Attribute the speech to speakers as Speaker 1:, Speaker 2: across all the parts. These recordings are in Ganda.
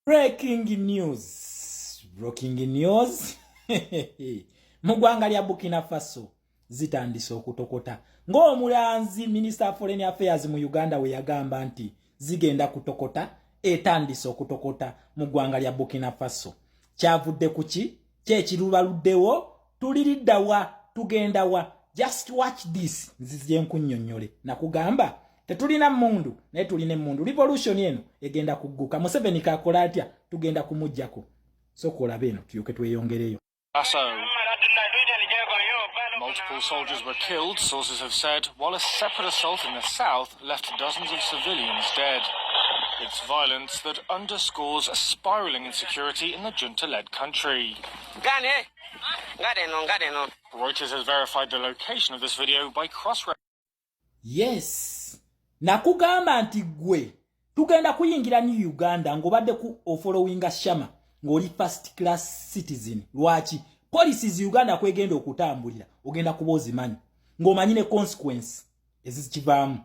Speaker 1: Breaking news. Breaking news. Mugwanga lya Burkina Faso zitandise okutokota. Ng'omulanzi Minister of Foreign Affairs mu Uganda we yagamba nti zigenda kutokota etandise okutokota mugwanga lya Burkina Faso. Kyavudde kuki? Kyekirubaluddewo tuliriddawa tugendawa. Just watch this. Nzizye nkunnyonnyole nakugamba tetulina mundu naye tulina mundu. Revolution eno egenda kugguka. Museveni kakola atya tugenda kumujjako. So kola beno tuyoke tweyongereyo.
Speaker 2: Multiple soldiers were killed, sources have said, while a separate assault in the south left dozens of civilians dead. It's violence that underscores a spiraling insecurity in the junta-led country. Reuters has verified the location of this video by cross-referencing.
Speaker 1: Yes. Nakugamba nti gwe tugenda kuyingira ni Uganda ngobadde ku following Shama ngoli first class citizen. Lwaki policies Uganda kwegenda okutambulira ogenda kubozi manyi ngomanyine consequence ezikivaamu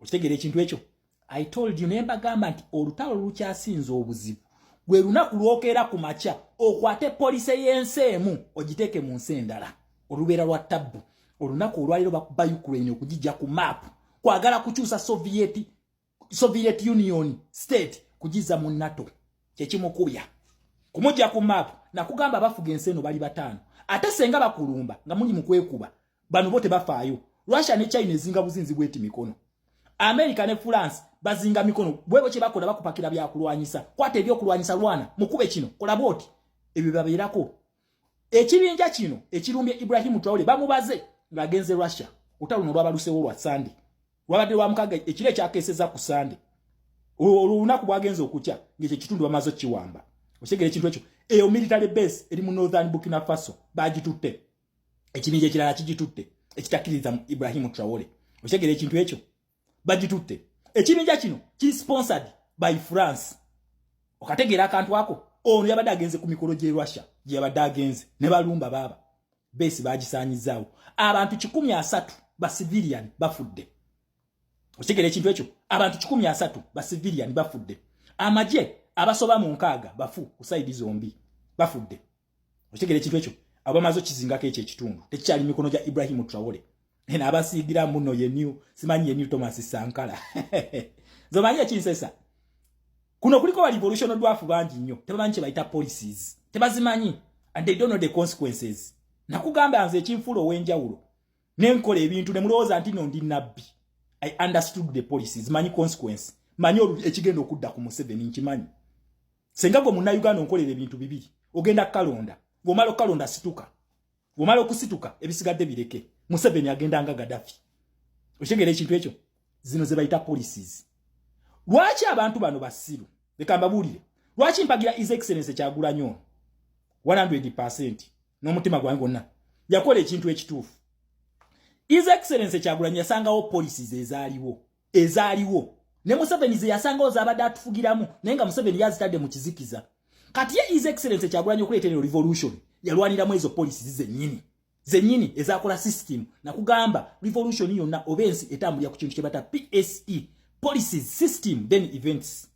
Speaker 1: okitegere ekintu ekyo. I told you nemba gamba nti olutalo lukyasinza obuzibu gwe lunaku lwokera ku macha okwate police y'enseemu ogiteke mu nsi endala olubeera lwa tabbu olunaku olwaliro bakuba Ukraine okugijja ku map kwagala kukyusa Soviet Union state kujiza mu NATO kyekimukubya kumujja ku map nakugamba bafuga enseno bali batano ate senga bakulumba nga muli mukwekuba bano bote bafaayo. Russia ne China ezinga buzinzi bweti mikono, America ne France bazinga mikono bwebo kye bakola bakupakira bya kulwanyisa kwate ebyo kulwanyisa lwana mukube kino kola boti ebyo babeerako. Ekibinja kino ekirumbye Ibrahim Traore bamubaze ngagenze Russia utaluno lwabalusewo lwa Sunday lwabadde lwa mukaga ekire kyakeseza ku Sunday olunaku bwagenze okutya ng'ekyo kitundu bamazo kiwamba. Oshegere ekintu ekyo eyo military base eri mu northern Burkina Faso bagitutte ekibinja ekirala kigitutte ekitakiriza Ibrahim Traore. Oshegere ekintu ekyo bagitutte ekibinja kino ki sponsored by France. Okategera akantu ako ono yabadde agenze ku mikolo gye Russia gye yabadde agenze ne balumba baba base bagisaanyizaawo abantu 130 ba civilian bafudde. Oshegere ekintu ekyo abantu 130 ba civilian bafudde. Amaje abasoba mu nkaaga bafu ku side zombi bafudde. Oshegere ekintu ekyo abamazo kizingako ekyo ekitundu tekikyali mikono gya Ibrahim Traore ena abasigira muno ye new simanyi ye new Thomas Sankara. Zomanyi ekinsesa kuno kuliko wa revolution dwafu bangi nnyo tebamanyi kye bayita policies tebazimanyi and they don't know the consequences. Nakugamba anze ekinfulo wenjawulo nenkola ebintu ne mulowooza nti no ndi nabbi. I understood the policies manyi consequence manyi ekigenda okudda ku Museveni nkimanyi. Senga gwe munna Uganda onkolera ebintu bibiri ogenda kalonda ngomalo kalonda situka ngomalo kusituka ebisigadde bireke Museveni agenda nga Gaddafi. Oshegere ekintu ekyo zino ze bayita policies. Lwaki abantu bano basiru bekamba bulire lwaki mpagira His Excellency Kyagulanyi 100% n'omutima gwange gonna yakola ekintu ekituufu. His Excellency Kyagulanyi yasangawo policies ezaaliwo ne Museveni ze yasangawo zabadde atufugiramu naye nga Museveni yazitadde mu kizikiza. Kati ye His Excellency Kyagulanyi okuleetera revolution yalwaniramu ezo policies zennyini ezakola system. Nakugamba revolution yonna obensi etambulira ku kintu kye bata PSE policies system then events.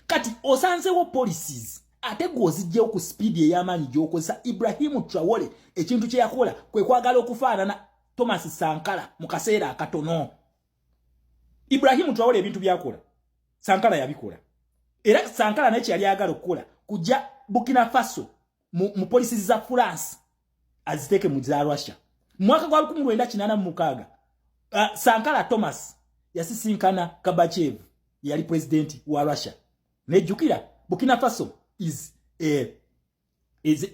Speaker 1: Kati osanzewo policies ate gwozijjewo ku speed ey'amaanyi gy'okozesa Ibrahim Traore ekintu kye yakola kwe kwagala okufaanana Thomas Sankara mu kaseera akatono. Ibrahim Traore ebintu byakola Sankara yabikola era Sankara naye kyali ayagala okukola kujja Burkina Faso mu policies za France aziteke mu za Russia. Mwaka gwa 1986 Sankara Thomas yasisinkana Kabachev yali president wa Russia. Nejjukira Burkina Faso is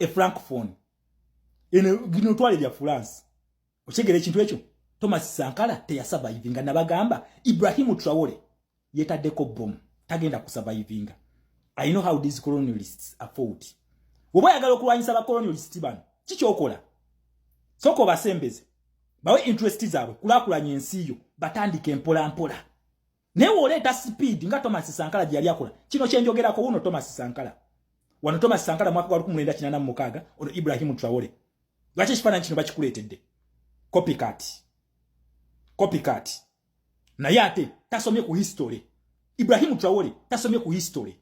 Speaker 1: a francophone gino twale bya France. Okyegere ekintu ekyo Thomas Sankara teyasurvivinga nabagamba Ibrahim Traore yetaddeko bomb tagenda kusurvivinga. I know how these colonialists are fought. Woba yagala okulwanyisa ba colonialists bano kikyokola soko basembeze bawe interest zaabwe kulakulanya ensi yo batandike mpola mpola ne woleta speed nga Thomas Sankara gyali akola kino kyenjogerako uno Thomas Sankara wano Thomas Sankara mwaka gwa 1986 ono Ibrahim Traore lwaki ekifaananyi kino bakikuleetedde copycat naye ate tasomye ku history. Ibrahim Traore tasomye ku history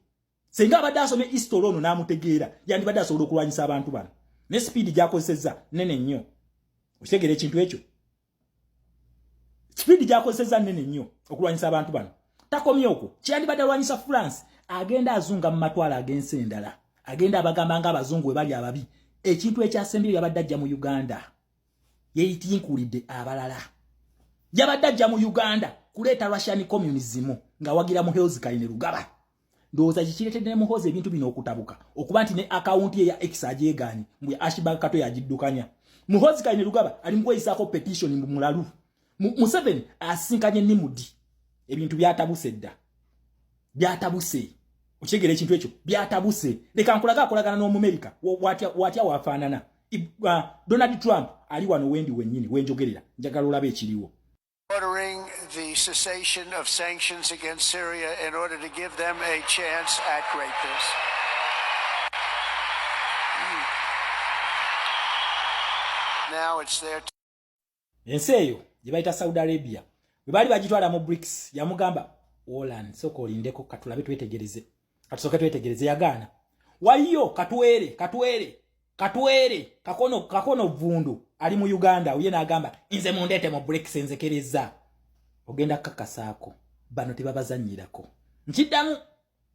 Speaker 1: Senga abadde asomye history ono n'amutegeera yandibadde asobola okulwanyisa abantu bano ne speed gy'akozesezza nene nnyo. Okitegeera ekintu ekyo? Speed gy'akozesezza nene nnyo okulwanyisa abantu bano. Takomye okwo kyandibadde alwanyisa France agenda azunga mu matwala ag'ensi endala. Agenda abagamba ng'abazungu bwe bali ababi. Ekintu ekyasembyeyo yabadde ajja mu Uganda. Yeeyitiinkulidde abalala. Yabadde ajja mu Uganda kuleeta Russian communism nga wagira Muhoozi Kainerugaba. Ndowooza kikiretedde ne Muhoozi ebintu bino okutabuka okuba nti ne akawunti ye ya X agyegaanye mbu Ashbag Kato yagiddukanya. Muhoozi Kainerugaba ali mu kweyisaako petition mu mulalu. Museveni asinkanye Nimudi. Ebintu byatabuse dda. Byatabuse. Okitegeera ekintu ekyo byatabuse. Leka nkulaga akolagana n'Omumerika watya wafaanana. Donald Trump ali wano wendi wennyini wenjogerera njagala olabe ekiriwo.
Speaker 3: Ordering the cessation of sanctions against Syria in order to give them a chance at greatness. Now it's their
Speaker 1: ensi eyo gye bayita Saudi Arabia bwe baali bagitwala mu BRICS yamugamba Holland sooka olindeko katulabe twetegereze katusooke twetegereze yagaana waliyo katwere kakono vundu ali mu Uganda uye n'agamba nze mundete mu BRICS nzekereza ogenda kakasaako bano tebabazanyirako nkiddamu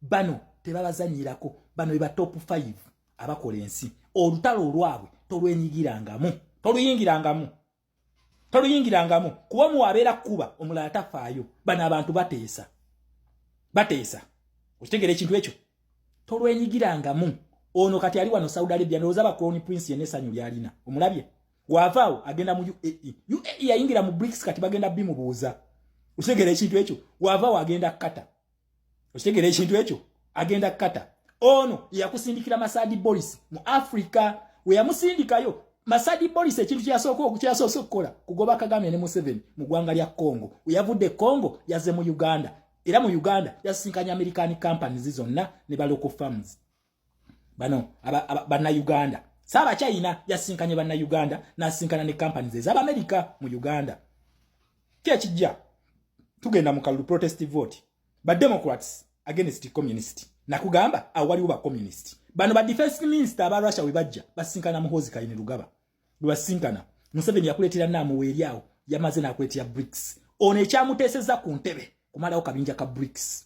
Speaker 1: bano tebabazanyirako bano beba top 5 abakola ensi olutalo olwabwe toluyingirangamu kuba muwabeera kuba omulala tafaayo bano abantu bateesa okitegeera ekintu ekyo tolwenyigirangamu ono kati ali wano Saudi Arabia ndowooza ba Crown Prince yenesanyu lyalina omulabye wavaawo agenda mu UAE yayingira mu BRICS kati bagenda bimubuuza okitegeera ekintu ekyo wavaawo agenda kata okitegeera ekintu ekyo agenda kata ono yakusindikira Masadi Boris mu Africa we yamusindikayo Masadi Boris ekintu kyasooka okukola kugoba Kagame ne Museveni mu ggwanga lya Congo we yavudde Congo yaze mu Uganda era mu Uganda yasinkanya American companies zonna ne ba local firms bano bana Uganda saba China yasinkanye bana Uganda nasinkana ne companies ez'Amerika mu Uganda kyekijja tugenda mu kalulu protest vote ba Democrats against communist nakugamba awali ba communist bano ba defense minister aba Russia we bajja basinkana Muhoozi Kainerugaba lwasinkana Museveni yakuletera namu weeryawo yamaze nakuletera BRICS ono ekyamuteeseza ku ntebe kumalawo kabinja ka BRICS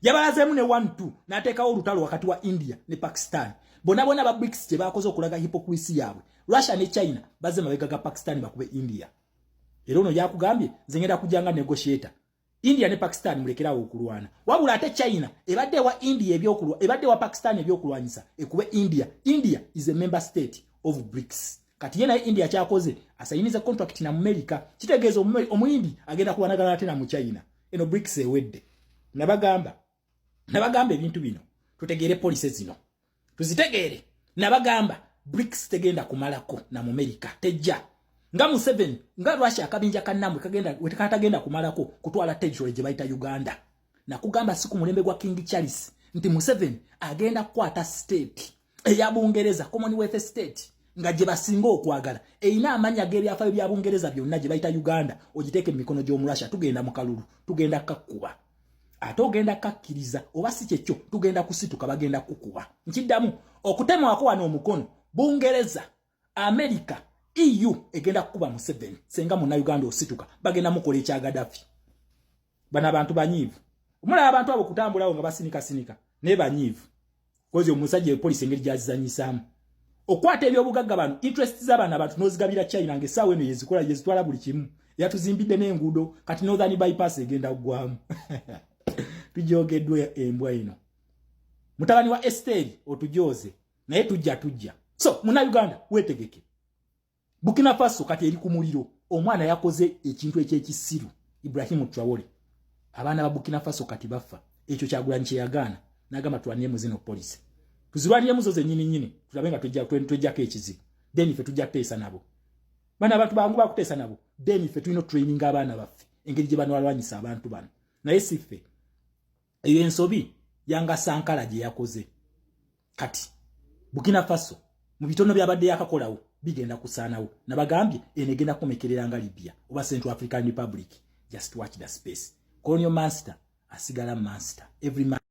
Speaker 1: yabalazemu ne 1-2 n'ateekawo olutalo wakati wa India ne Pakistan bona ba BRICS kye bakoze okulaga hypocrisy yaabwe Russia ne China baze mabega ga Pakistan bakube India era ono yakugambye zengenda kujanga negotiator India ne Pakistan mulekerawo okulwana wabula ate China ebadde wa India ebyokulwa ebadde wa Pakistan ebyokulwanyisa ekube India is a member state of BRICS kati yena India kyakoze asayiniza contract na America kitegeeza omuyindi agenda kuwanagana ate na mu China eno BRICS ewedde nabagamba ebintu bino tutegeere police zino tuzitegeere nabagamba BRICS tegenda kumalako na mu America tejja nga Museveni nga Russia akabinja kannamwe kagenda wetakatagenda kumalako kutwala territory gye bayita Uganda nakugamba siku mulembe gwa King Charles nti Museveni agenda kwata state eya Bungereza Commonwealth state nga gye basinga okwagala eina amanya g'ebyafaayo bya Bungereza byonna gye bayita Uganda ogiteeke mu mikono gy'omu Russia tugenda mu kalulu tugenda kakkuba ate ogenda kakkiriza oba si kyekyo tugenda kusituka bagenda kukuba nkiddamu okutemwako wano omukono Bungereza America EU egenda kukuba Museveni senga mu Uganda osituka bagenda mukola ekya Gaddafi bana abantu banyivu omulala abantu abo kutambulawo nga basinika ne banyivu kozi omusajja police engeri gyazizanyisaamu okwata ebyobugagga bano interest z'abaana abantu nozigabira China ng'essaawa eno yezitwala buli kimu yatuzimbidde n'enguudo kati Northern bypass egenda ggwamu tujogeddwe embwa ino mutabani wa Esteri otujoze naye tujja so muna Uganda wetegeke Burkina Faso kati eri ku muliro omwana yakoze ekintu ekyekisiru Ibrahim Traore abaana ba Burkina Faso kati bafa ekyo Kyagulanyi kye yagaana n'agamba tulwaniye mu zino police tuzirwaniye muzo zennyini tulabe nga tujjako ekizibu then ife tujja kuteesa nabo bana abantu bangu bakuteesa nabo then ife tulina training abaana baffe engeri gye bano balwanyisa abantu bano naye siffe eyo ensobi yanga Sankara gye yakoze kati Burkina Faso mu bitono byabadde yakakolawo bigenda kusaanawo nabagambye enegenda kumekerera nga Libya oba Central African Republic just watch the space Colonial Master asigala master every man